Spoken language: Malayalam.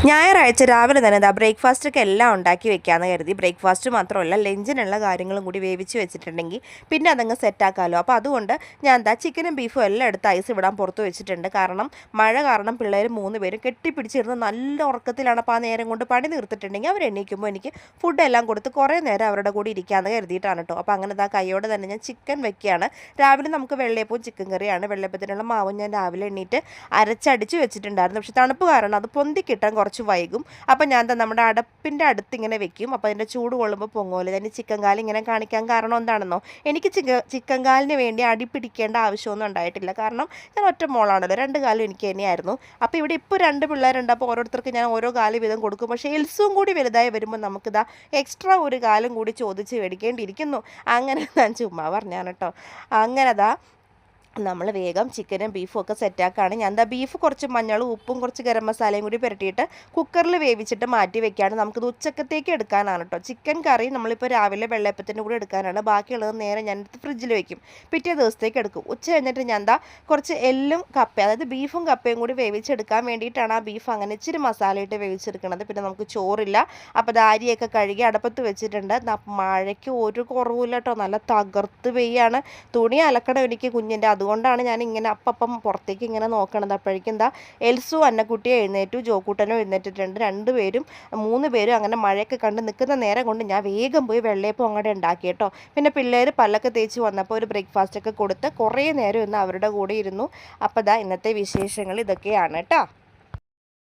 ഞായറാഴ്ച രാവിലെ തന്നെ ബ്രേക്ക്ഫാസ്റ്റൊക്കെ എല്ലാം ഉണ്ടാക്കി വെക്കാമെന്ന് കരുതി. ബ്രേക്ക്ഫാസ്റ്റ് മാത്രമല്ല, ലഞ്ചിനുള്ള കാര്യങ്ങളും കൂടി വേവിച്ച് വെച്ചിട്ടുണ്ടെങ്കിൽ പിന്നെ അതങ്ങ് സെറ്റാക്കാമല്ലോ. അപ്പോൾ അതുകൊണ്ട് ഞാൻ ചിക്കനും ബീഫും എല്ലാം എടുത്ത് ഐസ് വിടാൻ പുറത്ത് വെച്ചിട്ടുണ്ട്. കാരണം മഴ കാരണം പിള്ളേർ 3 പേരും കെട്ടിപ്പിടിച്ചിരുന്ന് നല്ല ഉറക്കത്തിലാണ്. അപ്പോൾ ആ നേരം കൊണ്ട് പണി നിർത്തിയിട്ടുണ്ടെങ്കിൽ അവർ എണീക്കുമ്പോൾ എനിക്ക് ഫുഡെല്ലാം കൊടുത്ത് കുറേ നേരം അവരുടെ കൂടി ഇരിക്കാമെന്ന് കരുതിയിട്ടാണ് കേട്ടോ. അപ്പോൾ അങ്ങനെ കൈയോടെ തന്നെ ഞാൻ ചിക്കൻ വെക്കുകയാണ്. രാവിലെ നമുക്ക് വെള്ളയപ്പവും ചിക്കൻ കറിയാണ്. വെള്ളയപ്പത്തിനുള്ള മാവും ഞാൻ രാവിലെ എണ്ണീറ്റ് അരച്ചടിച്ച് വെച്ചിട്ടുണ്ടായിരുന്നു. പക്ഷേ തണുപ്പ് കാരണം അത് പൊന്തി കിട്ടാൻ കുറച്ച് വൈകും. അപ്പോൾ ഞാൻ നമ്മുടെ അടപ്പിൻ്റെ അടുത്ത് ഇങ്ങനെ വെക്കും. അപ്പോൾ അതിൻ്റെ ചൂട് കൊള്ളുമ്പോൾ പൊങ്ങുമല്ലോ. ഞാൻ ചിക്കൻ കാല് ഇങ്ങനെ കാണിക്കാൻ കാരണം എന്താണെന്നോ, എനിക്ക് ചിക്കൻ കാലിന് വേണ്ടി അടി പിടിക്കേണ്ട ആവശ്യമൊന്നും ഉണ്ടായിട്ടില്ല. കാരണം ഞാൻ ഒറ്റ മോളാണല്ലോ, 2 കാലും എനിക്ക് തന്നെയായിരുന്നു. അപ്പോൾ ഇവിടെ ഇപ്പോൾ 2 പിള്ളേരുണ്ട്. അപ്പോൾ ഓരോരുത്തർക്ക് ഞാൻ ഓരോ കാല് വീതം കൊടുക്കും. പക്ഷേ എൽസും കൂടി വലുതായി വരുമ്പോൾ നമുക്കിതാ എക്സ്ട്രാ ഒരു കാലും കൂടി ചോദിച്ച് മേടിക്കേണ്ടിയിരിക്കുന്നു. അങ്ങനെ ഞാൻ ചുമ്മാ പറഞ്ഞാണ് കേട്ടോ. അങ്ങനെതാ നമ്മൾ വേഗം ചിക്കനും ബീഫും ഒക്കെ സെറ്റാക്കുകയാണ്. ഞാൻ ബീഫ് കുറച്ച് മഞ്ഞളും ഉപ്പും കുറച്ച് ഗരം മസാലയും കൂടി പുരട്ടിയിട്ട് കുക്കറിൽ വേവിച്ചിട്ട് മാറ്റി വെക്കുകയാണ്. നമുക്കിത് ഉച്ചക്കത്തേക്ക് എടുക്കാനാണ് കേട്ടോ. ചിക്കൻ കറി നമ്മളിപ്പോൾ രാവിലെ വെള്ളയപ്പത്തിൻ്റെ കൂടെ എടുക്കാനാണ്. ബാക്കിയുള്ളത് നേരെ ഞാനെടുത്ത് ഫ്രിഡ്ജിൽ വെക്കും. പിറ്റേ ദിവസത്തേക്ക് എടുക്കും. ഉച്ച കഴിഞ്ഞിട്ട് ഞാൻ കുറച്ച് എല്ലും കപ്പ, അതായത് ബീഫും കപ്പയും കൂടി വേവിച്ചെടുക്കാൻ വേണ്ടിയിട്ടാണ് ആ ബീഫ് അങ്ങനെ ഇച്ചിരി മസാല ഇട്ട് വേവിച്ചെടുക്കുന്നത്. പിന്നെ നമുക്ക് ചോറില്ല. അപ്പോൾ അരിയൊക്കെ കഴുകി അടപ്പത്ത് വെച്ചിട്ടുണ്ട്. മഴയ്ക്ക് ഒരു കുറവില്ല കേട്ടോ. നല്ല തകർത്ത് പെയ്യാണ്. തുണി അലക്കണം എനിക്ക് കുഞ്ഞിൻ്റെ. അതുകൊണ്ടാണ് ഞാൻ ഇങ്ങനെ അപ്പം പുറത്തേക്ക് ഇങ്ങനെ നോക്കണത്. അപ്പോഴേക്കും എൽസു അന്നക്കുട്ടിയെ എഴുന്നേറ്റു, ജോക്കൂട്ടനും എഴുന്നേറ്റിട്ടുണ്ട്. 2 പേരും 3 പേരും അങ്ങനെ മഴയൊക്കെ കണ്ട് നിൽക്കുന്ന നേരം കൊണ്ട് ഞാൻ വേഗം പോയി വെള്ളയപ്പം അങ്ങോട്ട് ഉണ്ടാക്കി കേട്ടോ. പിന്നെ പിള്ളേർ പല്ലൊക്കെ തേച്ച് വന്നപ്പോൾ ഒരു ബ്രേക്ക്ഫാസ്റ്റൊക്കെ കൊടുത്ത് കുറേ നേരം ഇന്ന് അവരുടെ കൂടെ ഇരുന്നു. അപ്പോൾ ഇന്നത്തെ വിശേഷങ്ങൾ ഇതൊക്കെയാണ് കേട്ടോ.